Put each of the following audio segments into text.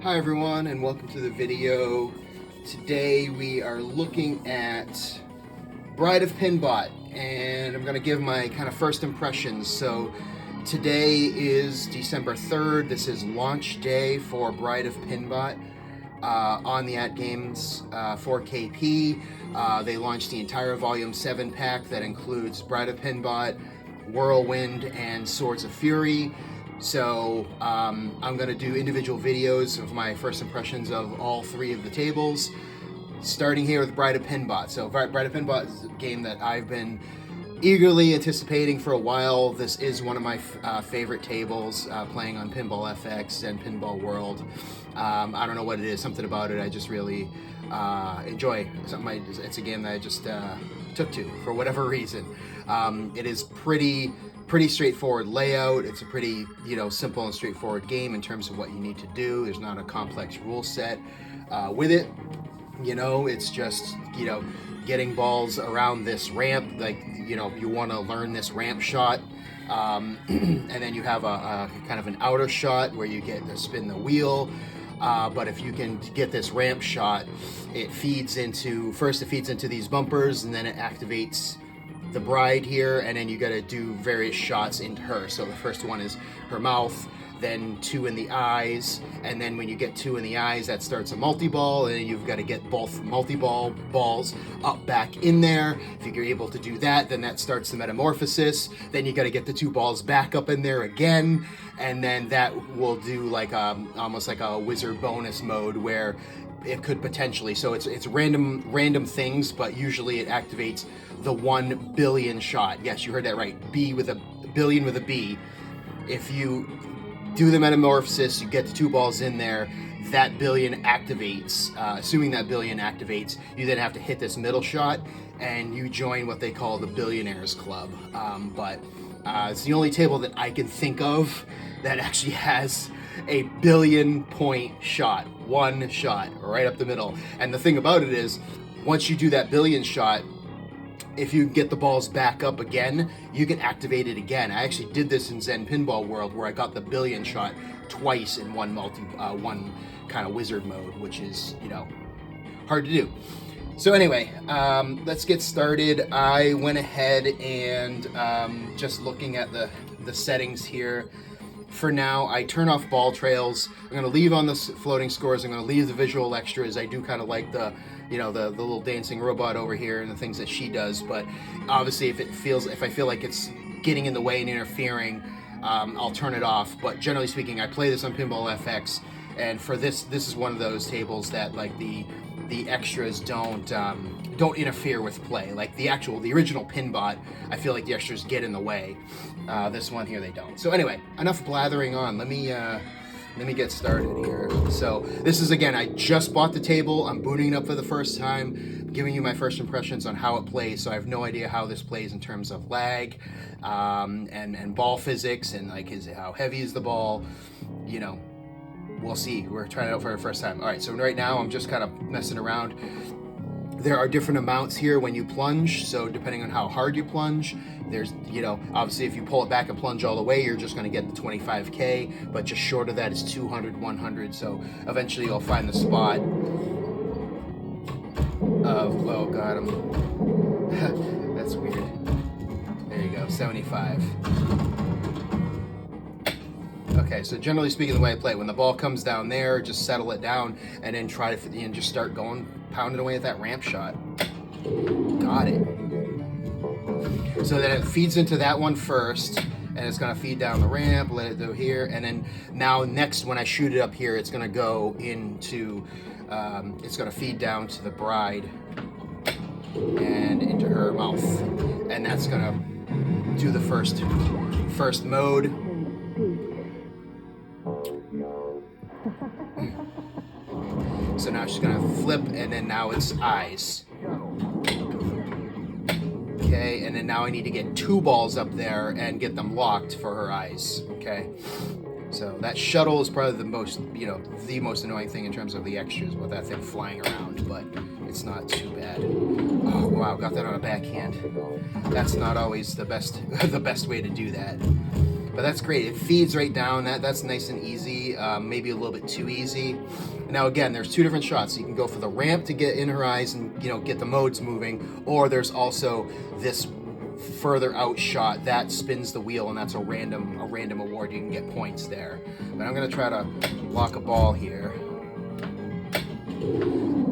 Hi everyone, and welcome to the video. Today we are looking at Bride of Pinbot, and I'm going to give my kind of first impressions. So today is December 3rd. This is launch day for Bride of Pinbot on the AtGames 4KP. They launched the entire Volume 7 pack that includes Bride of Pinbot, Whirlwind, and Swords of Fury. So I'm going to do individual videos of my first impressions of all three of the tables, starting here with Bride of Pinbot. So Bride of Pinbot is a game that I've been eagerly anticipating for a while. This is one of my favorite tables, playing on Pinball FX and Pinball World. I don't know what it is, something about it I just really enjoy. It's a game that I just took to for whatever reason. It is pretty straightforward layout. It's a pretty, simple and straightforward game in terms of what you need to do. There's not a complex rule set with it. It's just, getting balls around this ramp. Like, you want to learn this ramp shot. And then you have a kind of an outer shot where you get to spin the wheel. But if you can get this ramp shot, it feeds into these bumpers, and then it activates the bride here, and then you got to do various shots into her. So the first one is her mouth, then two in the eyes, and then when you get two in the eyes, that starts a multi-ball, and then you've got to get both multi-ball balls up back in there. If you're able to do that, then that starts the metamorphosis. Then you got to get the two balls back up in there again, and then that will do like almost like a wizard bonus mode where it could potentially, so it's random things, but usually it activates the 1 billion shot. Yes, you heard that right. B with a billion with a B. If you do the metamorphosis, you get the two balls in there, that billion activates. Assuming that billion activates, you then have to hit this middle shot, and you join what they call the Billionaires Club. But it's the only table that I can think of that actually has a 1 billion point shot, one shot right up the middle. And the thing about it is, once you do that billion shot, if you get the balls back up again, you can activate it again. I actually did this in Zen Pinball World, where I got the billion shot twice in one kind of wizard mode, which is, hard to do. So anyway, let's get started. I went ahead and just looking at the settings here. For now, I turn off ball trails. I'm going to leave on the floating scores. I'm going to leave the visual extras. I do kind of like the little dancing robot over here and the things that she does. But obviously, if I feel like it's getting in the way and interfering, I'll turn it off. But generally speaking, I play this on Pinball FX, and for this is one of those tables that like the extras don't interfere with play. Like the original Pinbot, I feel like the extras get in the way. This one here, they don't. So anyway, enough blathering on. Let me get started here. So this is, again, I just bought the table. I'm booting it up for the first time, giving you my first impressions on how it plays. So I have no idea how this plays in terms of lag, and ball physics, and like, how heavy is the ball? We'll see. We're trying it out for the first time. All right, so right now I'm just kind of messing around. There are different amounts here when you plunge, so depending on how hard you plunge, there's, obviously if you pull it back and plunge all the way, you're just going to get the 25K, but just short of that is 200, 100, so eventually you'll find the spot of, oh god, that's weird. There you go, 75. Okay, so generally speaking, the way I play, when the ball comes down there, just settle it down, and then try to just start pounding away at that ramp shot. Got it. So then it feeds into that one first, and it's gonna feed down the ramp, let it go here, and then now next, when I shoot it up here, it's gonna go into, it's gonna feed down to the bride and into her mouth, and that's gonna do the first mode. So now she's gonna flip, and then now it's eyes. Okay, and then now I need to get two balls up there and get them locked for her eyes. Okay, so that shuttle is probably the most annoying thing in terms of the extras with that thing flying around, but it's not too bad. Oh wow, got that on a backhand. That's not always the best way to do that. But that's great. It feeds right down. That's nice and easy. Maybe a little bit too easy. Now again, there's two different shots. You can go for the ramp to get in her eyes and get the modes moving, or there's also this further out shot that spins the wheel, and that's a random award. You can get points there. But I'm gonna try to lock a ball here.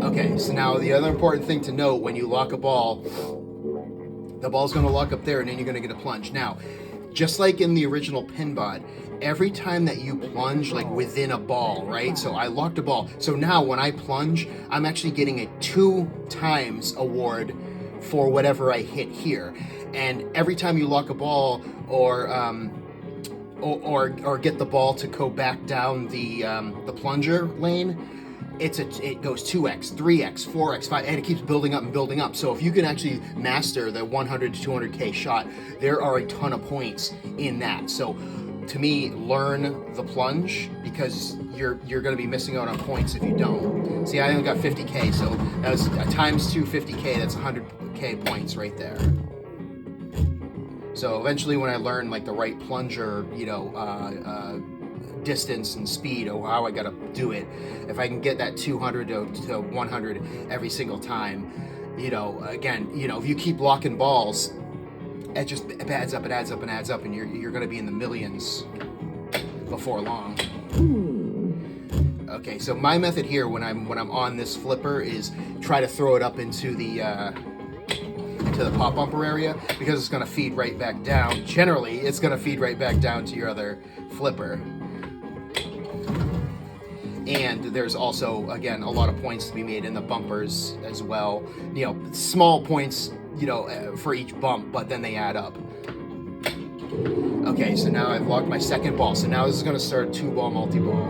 Okay, so now the other important thing to note, when you lock a ball, the ball's gonna lock up there and then you're gonna get a plunge. Now, just like in the original Pinbot, every time that you plunge like within a ball, right? So I locked a ball. So now when I plunge, I'm actually getting a 2 times award for whatever I hit here. And every time you lock a ball or get the ball to go back down the plunger lane, it goes 2x, 3x, 4x, 5, and it keeps building up and building up. So if you can actually master the 100 to 200K shot, there are a ton of points in that. So to me, learn the plunge, because you're going to be missing out on points if you don't. See, I only got 50K, so that was times 2 50K. That's 100K points right there. So eventually, when I learn like the right plunger, distance and speed, or how I gotta do it, if I can get that 200 to 100 every single time, again, if you keep locking balls, it adds up, and you're gonna be in the millions before long. Okay, so my method here when I'm on this flipper is try to throw it up into the pop bumper area, because it's gonna feed right back down. Generally, it's gonna feed right back down to your other flipper. And there's also, again, a lot of points to be made in the bumpers as well. Small points, for each bump, but then they add up. Okay, so now I've locked my second ball. So now this is gonna start a 2-ball multi-ball.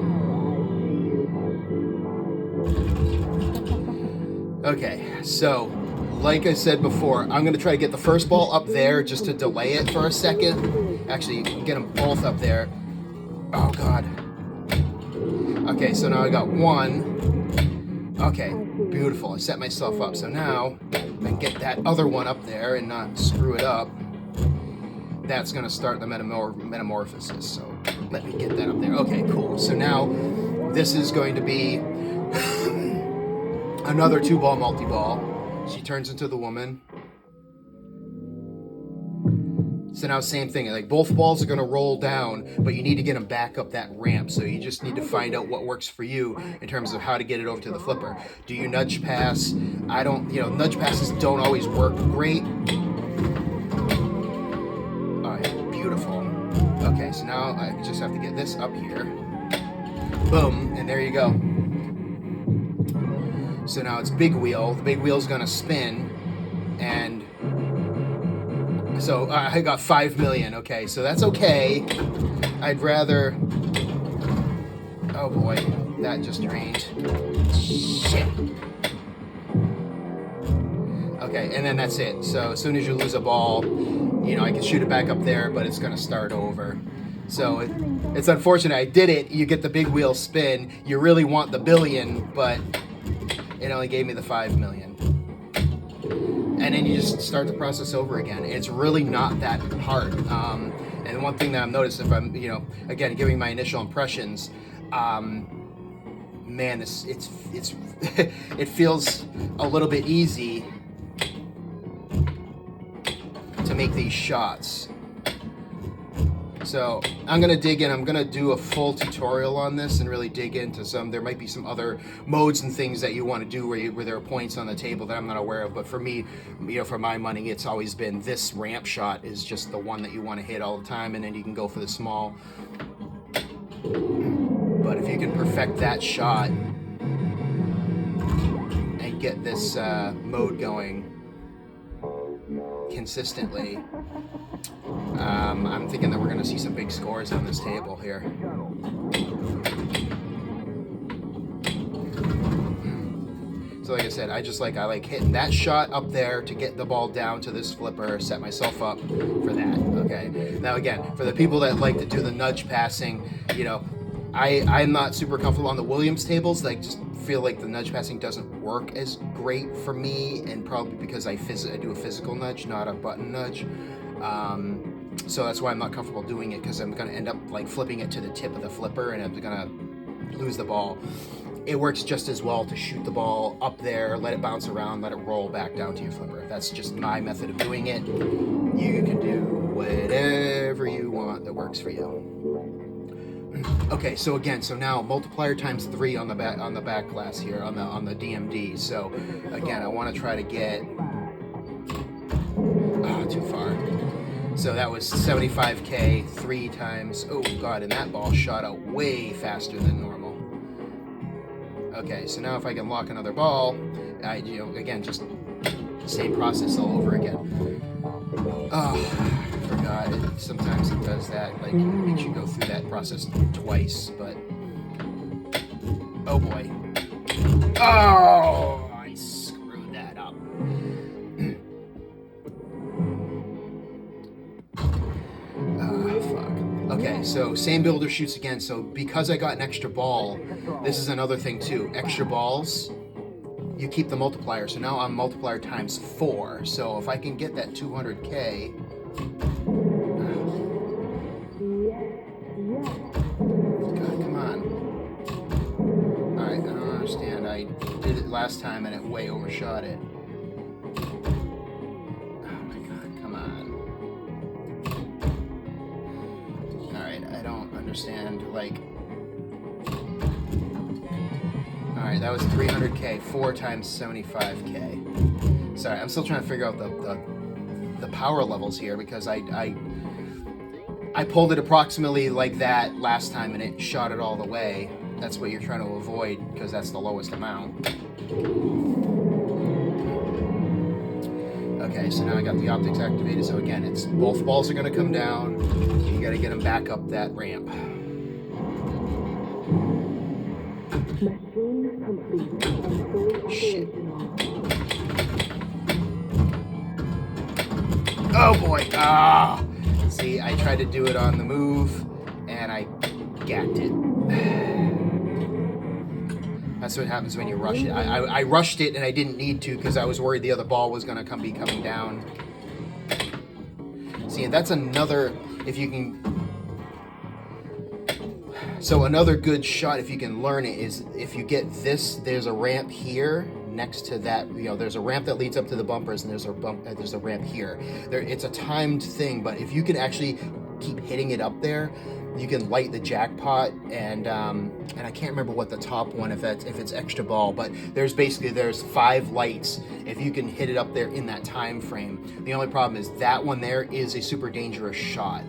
Okay, so like I said before, I'm gonna try to get the first ball up there just to delay it for a second. Actually, get them both up there. Oh God. Okay, so now I got one. Okay, beautiful. I set myself up. So now I can get that other one up there and not screw it up. That's gonna start the metamorphosis. So let me get that up there. Okay, cool. So now this is going to be another 2-ball multi-ball. She turns into the woman. So now same thing, like both balls are gonna roll down, but you need to get them back up that ramp. So you just need to find out what works for you in terms of how to get it over to the flipper. Do you nudge pass? I don't, nudge passes don't always work great. All right, beautiful. Okay, so now I just have to get this up here. Boom, and there you go. So now it's big wheel. The big wheel's gonna spin, and so I got 5 million. Okay, so that's okay. I'd rather. Oh boy, that just drained. Shit. Okay, and then that's it. So as soon as you lose a ball, I can shoot it back up there, but it's gonna start over. So it's unfortunate. I did it. You get the big wheel spin. You really want the billion, but it only gave me the 5 million. And then you just start the process over again. It's really not that hard. And one thing that I've noticed, if I'm, again, giving my initial impressions, man, it's it feels a little bit easy to make these shots. So I'm gonna dig in. I'm gonna do a full tutorial on this and really dig into some. There might be some other modes and things that you want to do where there are points on the table that I'm not aware of. But for me, for my money, it's always been this ramp shot is just the one that you want to hit all the time, and then you can go for the small. But if you can perfect that shot and get this mode going consistently, I'm thinking that we're going to see some big scores on this table here. So like I said, I like hitting that shot up there to get the ball down to this flipper, set myself up for that. Okay. Now again, for the people that like to do the nudge passing, I'm not super comfortable on the Williams tables. I just feel like the nudge passing doesn't work as great for me, and probably because I do a physical nudge, not a button nudge. So that's why I'm not comfortable doing it, because I'm going to end up like flipping it to the tip of the flipper and I'm going to lose the ball. It works just as well to shoot the ball up there, let it bounce around, let it roll back down to your flipper. That's just my method of doing it. You can do whatever you want that works for you. Okay, so again, so now multiplier times 3 on the back glass here on the DMD. So again, I want to try to get too far. So that was 75K 3 times. Oh god, and that ball shot out way faster than normal. Okay, so now if I can lock another ball, again, just the same process all over again. Oh, I forgot. Sometimes it does that, like, it makes you go through that process twice, but... Oh boy. Oh, I screwed that up. Fuck. Okay, so same builder shoots again. So because I got an extra ball, this is another thing too. Extra balls, you keep the multiplier. So now I'm multiplier times 4. So if I can get that 200K, God, come on. All right, I don't understand. I did it last time and it way overshot it. Oh my God, come on. All right, I don't understand, like... Alright, that was 300K, 4 times 75K. Sorry, I'm still trying to figure out the power levels here, because I pulled it approximately like that last time and it shot it all the way. That's what you're trying to avoid, because that's the lowest amount. Okay, so now I got the optics activated, so again, it's both balls are going to come down. You got to get them back up that ramp. Shit. Oh boy. Ah. See, I tried to do it on the move and I gacked it. That's what happens when you rush it. I rushed it and I didn't need to, because I was worried the other ball was going to be coming down. See, that's another, if you can... So another good shot, if you can learn it, is if you get this, there's a ramp here next to that, there's a ramp that leads up to the bumpers, and there's a ramp here. It's a timed thing, but if you can actually keep hitting it up there, you can light the jackpot, and I can't remember what the top one, if it's extra ball, but there's 5 lights. If you can hit it up there in that time frame, the only problem is that one there is a super dangerous shot.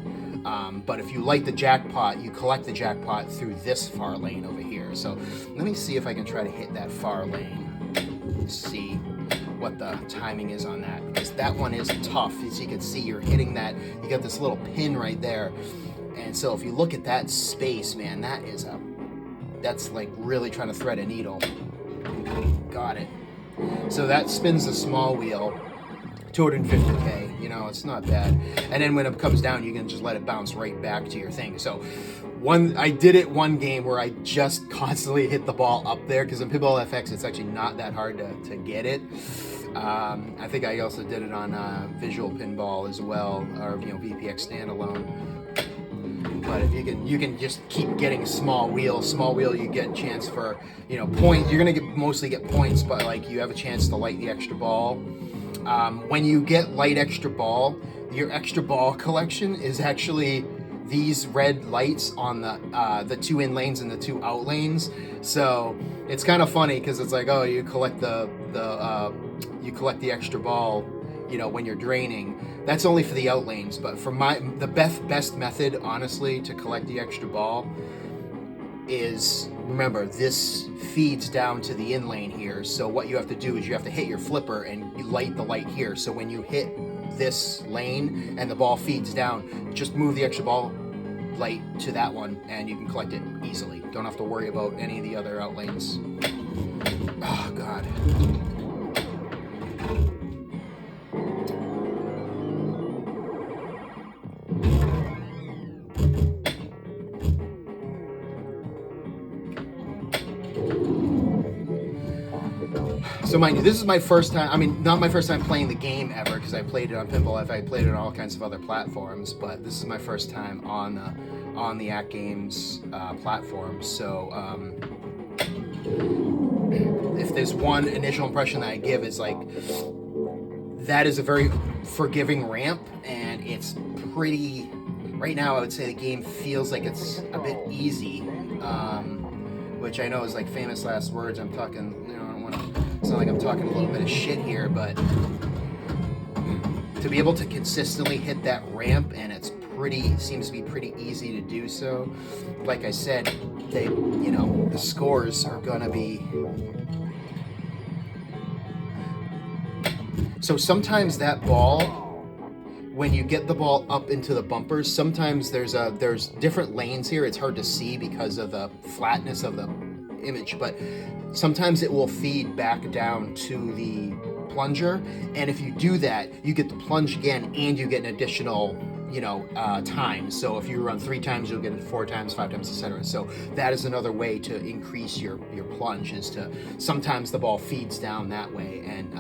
But if you light the jackpot, you collect the jackpot through this far lane over here. So let me see if I can try to hit that far lane. See what the timing is on that, because that one is tough. As you can see, you're hitting that. You got this little pin right there, and so if you look at that space, man, that's like really trying to thread a needle. Got it. So that spins the small wheel. 250K, it's not bad. And then when it comes down, you can just let it bounce right back to your thing. So I did it one game where I just constantly hit the ball up there, because in Pinball FX, it's actually not that hard to get it. I think I also did it on Visual Pinball as well, or VPX standalone. But if you can just keep getting small wheel, you get a chance for, points. You're gonna mostly get points, but like you have a chance to light the extra ball. When you get light extra ball, your extra ball collection is actually these red lights on the 2 in lanes and the 2 out lanes. So it's kind of funny, because it's like, oh, you collect the extra ball, when you're draining. That's only for the out lanes, but for the best method, honestly, to collect the extra ball is, remember, this feeds down to the in lane here. So what you have to do is you have to hit your flipper and light the light here. So when you hit this lane and the ball feeds down, just move the extra ball light to that one and you can collect it easily. Don't have to worry about any of the other out lanes. Oh, God. So mind you, this is my first time, I mean, not my first time playing the game ever, because I played it on Pinball Life, I played it on all kinds of other platforms, but this is my first time on the AtGames platform. So if there's one initial impression that I give is like, that is a very forgiving ramp, and it's pretty, right now I would say the game feels like it's a bit easy, which I know is like famous last words. I'm talking, you know, I don't want to sound like I'm talking a little bit of shit here, but to be able to consistently hit that ramp, and it's seems to be pretty easy to do so. Like I said, you know, the scores are gonna be. So sometimes that ball, when you get the ball up into the bumpers, sometimes there's different lanes here. It's hard to see because of the flatness of the image, but sometimes it will feed back down to the plunger, and if you do that, you get the plunge again, and you get an additional, you know, time. So if you run 3 times, you'll get it 4 times, 5 times, etc. So that is another way to increase your plunge, is to sometimes the ball feeds down that way and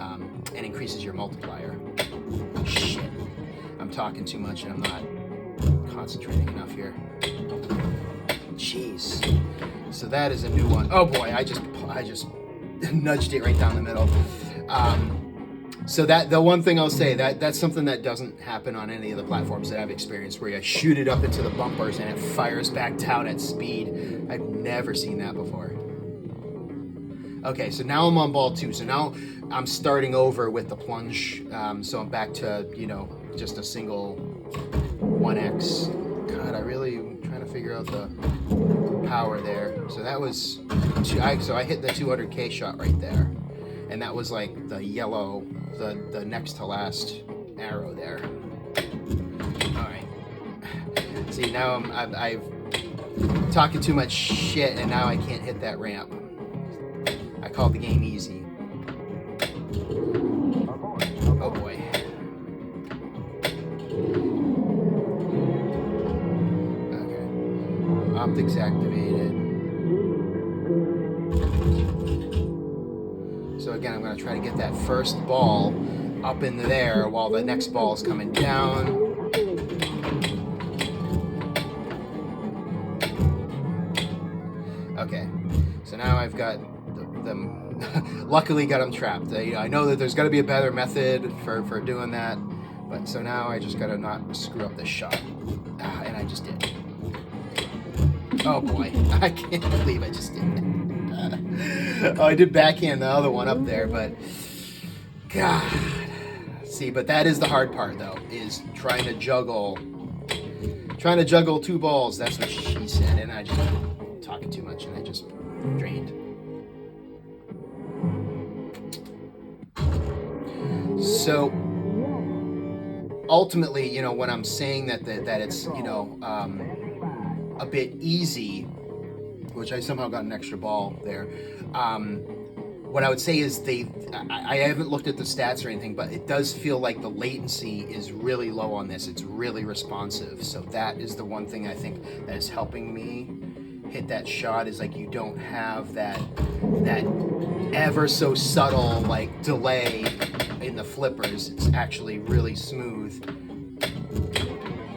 increases your multiplier. Shit, I'm talking too much and I'm not concentrating enough here. Jeez. So that is a new one. Oh boy, I just nudged it right down the middle. So that, the one thing I'll say, that's something that doesn't happen on any of the platforms that I've experienced, where you shoot it up into the bumpers and it fires back down at speed. I've never seen that before. Okay, so now I'm on ball 2. So now I'm starting over with the plunge. So I'm back to, you know, just a single 1x. God, I really am trying to figure out the power there. So that was, so I hit the 200K shot right there. And that was like the yellow, the next to last arrow there. All right. See, now I've talking too much shit, and now I can't hit that ramp. I called the game easy. Oh boy. Okay. Optics activated. So again, I'm going to try to get that first ball up in there while the next ball is coming down. Okay, so now I've got them, luckily got them trapped. I know that there's got to be a better method for doing that, but so now I just got to not screw up this shot. And I just did. Oh boy, I can't believe I just did it. Oh, I did backhand the other one up there, but God. See, but that is the hard part, though, is trying to juggle 2 balls. That's what she said, and I just talking too much, and I just drained. So ultimately, you know, when I'm saying that it's, you know, a bit easy, which I somehow got an extra ball there. What I would say is I haven't looked at the stats or anything, but it does feel like the latency is really low on this. It's really responsive. So that is the one thing I think that is helping me hit that shot, is like you don't have that ever so subtle like delay in the flippers. It's actually really smooth.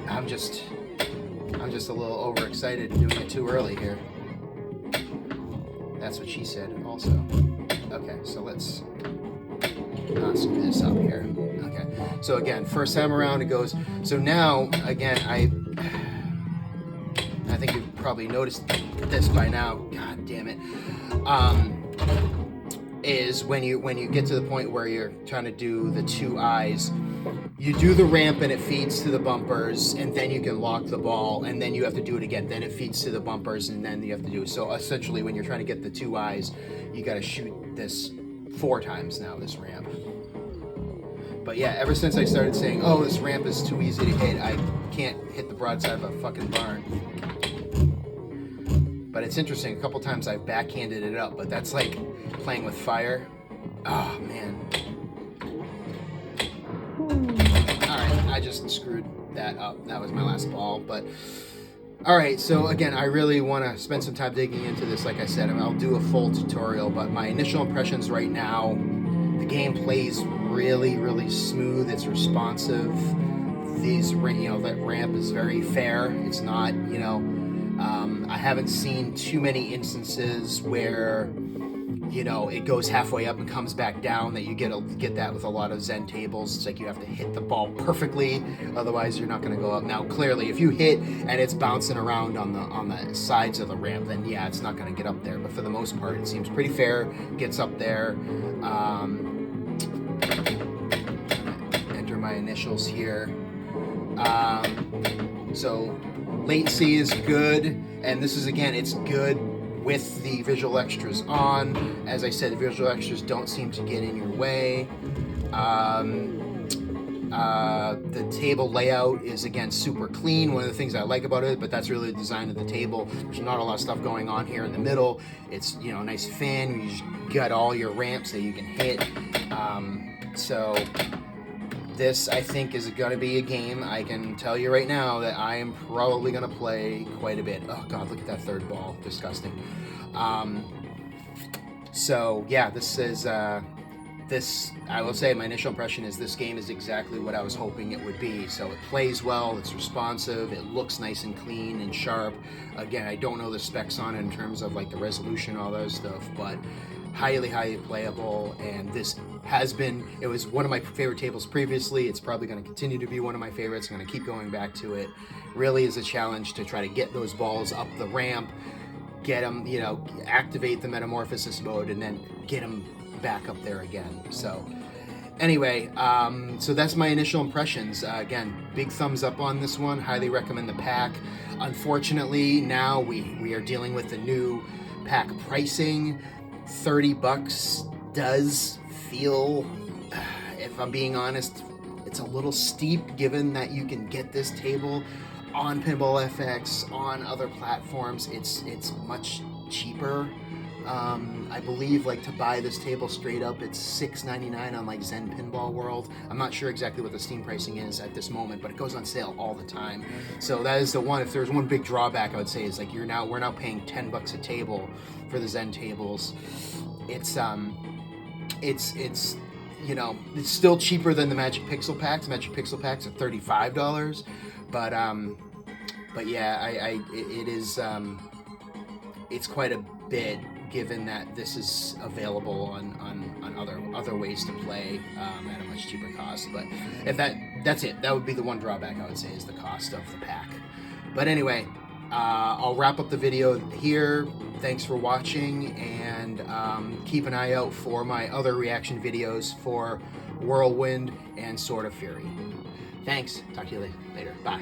I'm just a little overexcited and doing it too early here. That's what she said also. Okay, so let's not screw this up here. Okay, so again, first time around it goes. So now, again, I think you've probably noticed this by now. God damn it. Is when you get to the point where you're trying to do the 2 eyes, you do the ramp and it feeds to the bumpers, and then you can lock the ball, and then you have to do it again. Then it feeds to the bumpers, and then you have to do it. So essentially, when you're trying to get the 2 eyes, you got to shoot this 4 times now, this ramp. But yeah, ever since I started saying, oh, this ramp is too easy to hit, I can't hit the broadside of a fucking barn. But it's interesting, a couple times I've backhanded it up, but that's like playing with fire. Oh, man. Alright, I just screwed that up. That was my last ball, but All right, so again, I really want to spend some time digging into this. Like I said, I'll do a full tutorial, but my initial impressions right now, the game plays really, really smooth. It's responsive. That ramp is very fair. It's not, I haven't seen too many instances where it goes halfway up and comes back down. That you get that with a lot of Zen tables. It's like you have to hit the ball perfectly, otherwise you're not going to go up. Now, clearly, if you hit and it's bouncing around on the sides of the ramp, then yeah, it's not going to get up there. But for the most part, it seems pretty fair. Gets up there. Enter my initials here. So latency is good, and this is, again, it's good with the visual extras on. As I said, the visual extras don't seem to get in your way. The table layout is, again, super clean. One of the things I like about it, but that's really the design of the table. There's not a lot of stuff going on here in the middle. It's, nice fan. You just got all your ramps that you can hit. So this, I think, is going to be a game, I can tell you right now, that I am probably going to play quite a bit. Oh, God, look at that third ball. Disgusting. So, yeah, this is... I will say, my initial impression is this game is exactly what I was hoping it would be. So it plays well, it's responsive, it looks nice and clean and sharp. Again, I don't know the specs on it in terms of like the resolution, all that stuff, but highly, highly playable. And it was one of my favorite tables previously. It's probably going to continue to be one of my favorites. I'm going to keep going back to it. Really is a challenge to try to get those balls up the ramp, get them, activate the metamorphosis mode, and then get them back up there again. So anyway, so that's my initial impressions. Again, big thumbs up on this one. Highly recommend the pack. Unfortunately, now we are dealing with the new pack pricing. $30 does feel, if I'm being honest, it's a little steep, given that you can get this table on Pinball FX, on other platforms. It's much cheaper. I believe, like, to buy this table straight up, it's $6.99 on like Zen Pinball World. I'm not sure exactly what the Steam pricing is at this moment, but it goes on sale all the time. So that is the one. If there's one big drawback, I would say, is like we're now paying $10 a table for the Zen tables. It's still cheaper than the Magic Pixel packs. Magic Pixel packs are $35, but yeah, it is it's quite a bit, given that this is available on other ways to play at a much cheaper cost. But if that's it. That would be the one drawback, I would say, is the cost of the pack. But anyway, I'll wrap up the video here. Thanks for watching, and keep an eye out for my other reaction videos for Whirlwind and Sword of Fury. Thanks. Talk to you later. Bye.